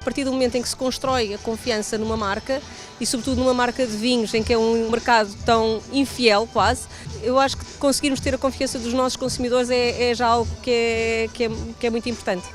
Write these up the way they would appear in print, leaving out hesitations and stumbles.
A partir do momento em que se constrói a confiança numa marca, e sobretudo numa marca de vinhos, em que é um mercado tão infiel quase, eu acho que conseguirmos ter a confiança dos nossos consumidores é já algo que é muito importante.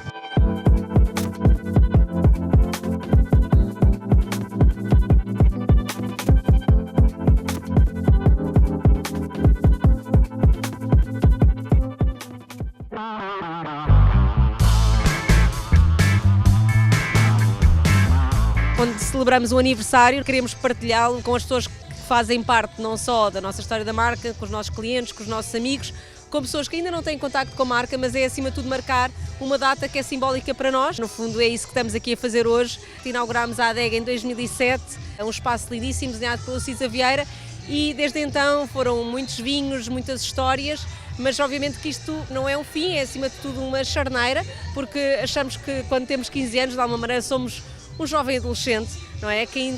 Quando celebramos um aniversário, queremos partilhá-lo com as pessoas que fazem parte não só da nossa história da marca, com os nossos clientes, com os nossos amigos, com pessoas que ainda não têm contacto com a marca, mas é acima de tudo marcar uma data que é simbólica para nós. No fundo é isso que estamos aqui a fazer hoje. Inauguramos a Adega em 2007, é um espaço lindíssimo desenhado pelo Cisa Vieira e desde então foram muitos vinhos, muitas histórias, mas obviamente que isto não é um fim, é acima de tudo uma charneira, porque achamos que quando temos 15 anos, de alguma maneira somos um jovem adolescente, não é? Que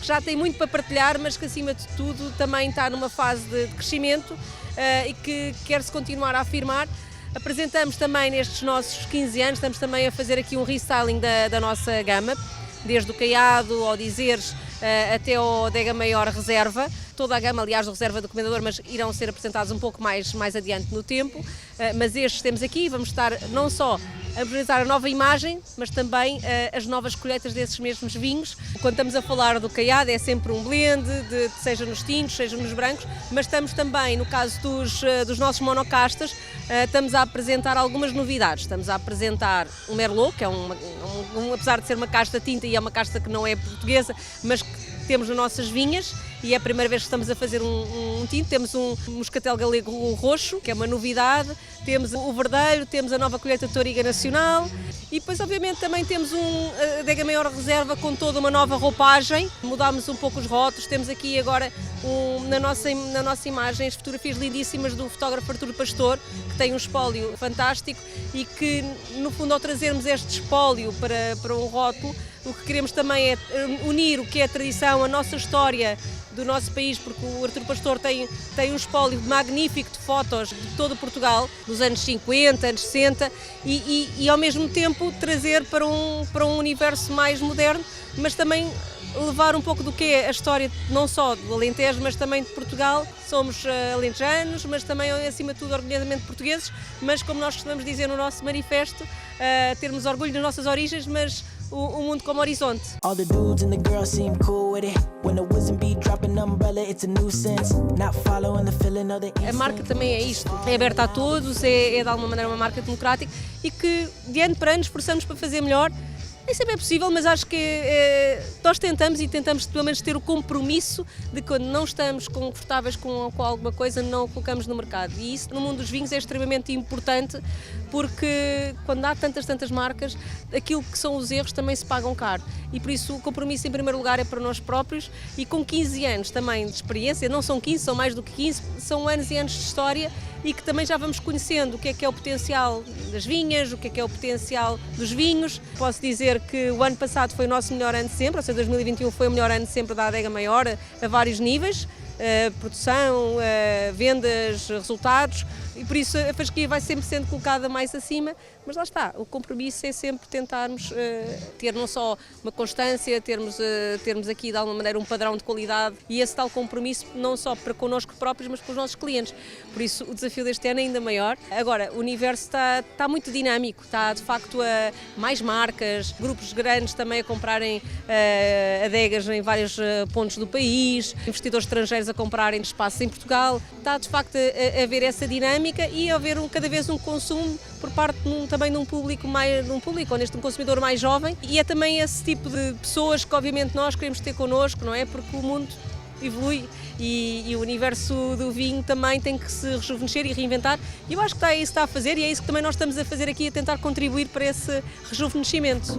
já tem muito para partilhar, mas que acima de tudo também está numa fase de crescimento e que quer-se continuar a afirmar. Apresentamos também nestes nossos 15 anos, estamos também a fazer aqui um restyling da nossa gama, desde o Caiado ao Dizeres até ao Adega Maior Reserva. Toda a gama, aliás, do Reserva do Comendador, mas irão ser apresentados um pouco mais adiante no tempo. Mas estes temos aqui, vamos estar não só a apresentar a nova imagem, mas também as novas colheitas desses mesmos vinhos. Quando estamos a falar do Caiado, é sempre um blend, seja nos tintos, seja nos brancos, mas estamos também, no caso dos nossos monocastas, estamos a apresentar algumas novidades. Estamos a apresentar um Merlot, que é apesar de ser uma casta tinta e é uma casta que não é portuguesa, mas que temos nas nossas vinhas, e é a primeira vez que estamos a fazer um tinto. Temos um moscatel galego roxo, que é uma novidade, temos o verdelho, temos a nova colheita de Touriga Nacional e depois obviamente também temos a Adega Maior Reserva com toda uma nova roupagem. Mudámos um pouco os rótulos, temos aqui agora na nossa imagem as fotografias lindíssimas do fotógrafo Artur Pastor, que tem um espólio fantástico e que no fundo ao trazermos este espólio para um rótulo, o que queremos também é unir o que é a tradição, a nossa história do nosso país, porque o Artur Pastor tem um espólio magnífico de fotos de todo Portugal, dos anos 50, anos 60, e ao mesmo tempo trazer para um universo mais moderno, mas também levar um pouco do que é a história não só do Alentejo, mas também de Portugal. Somos alentejanos, mas também acima de tudo orgulhosamente portugueses, mas como nós costumamos dizer no nosso manifesto, termos orgulho das nossas origens, mas o mundo como horizonte. A marca também é isto, é aberta a todos, é de alguma maneira uma marca democrática e que de ano para ano esforçamos para fazer melhor. Nem sempre é possível, mas acho que nós tentamos pelo menos ter o compromisso de quando não estamos confortáveis com alguma coisa, não o colocamos no mercado. E isso no mundo dos vinhos é extremamente importante, porque quando há tantas marcas, aquilo que são os erros também se pagam caro. E por isso o compromisso em primeiro lugar é para nós próprios, e com 15 anos também de experiência, não são 15, são mais do que 15, são anos e anos de história, e que também já vamos conhecendo o que é o potencial das vinhas, o que é o potencial dos vinhos. Posso dizer que o ano passado foi o nosso melhor ano de sempre, ou seja, 2021 foi o melhor ano de sempre da Adega Maior, a vários níveis, produção, vendas, resultados, e por isso a fasquia vai sempre sendo colocada mais acima, mas lá está, o compromisso é sempre tentarmos ter não só uma constância, termos aqui de alguma maneira um padrão de qualidade e esse tal compromisso não só para connosco próprios, mas para os nossos clientes. Por isso o desafio deste ano é ainda maior. Agora, o universo está muito dinâmico, está de facto a mais marcas, grupos grandes também a comprarem adegas em vários pontos do país, investidores estrangeiros a comprarem espaços em Portugal. Está de facto a haver essa dinâmica e a haver cada vez um consumo por parte também de um público, honesto, um consumidor mais jovem, e é também esse tipo de pessoas que obviamente nós queremos ter connosco, não é? Porque o mundo evolui e o universo do vinho também tem que se rejuvenescer e reinventar, e eu acho que é isso que está a fazer e é isso que também nós estamos a fazer aqui, a tentar contribuir para esse rejuvenescimento.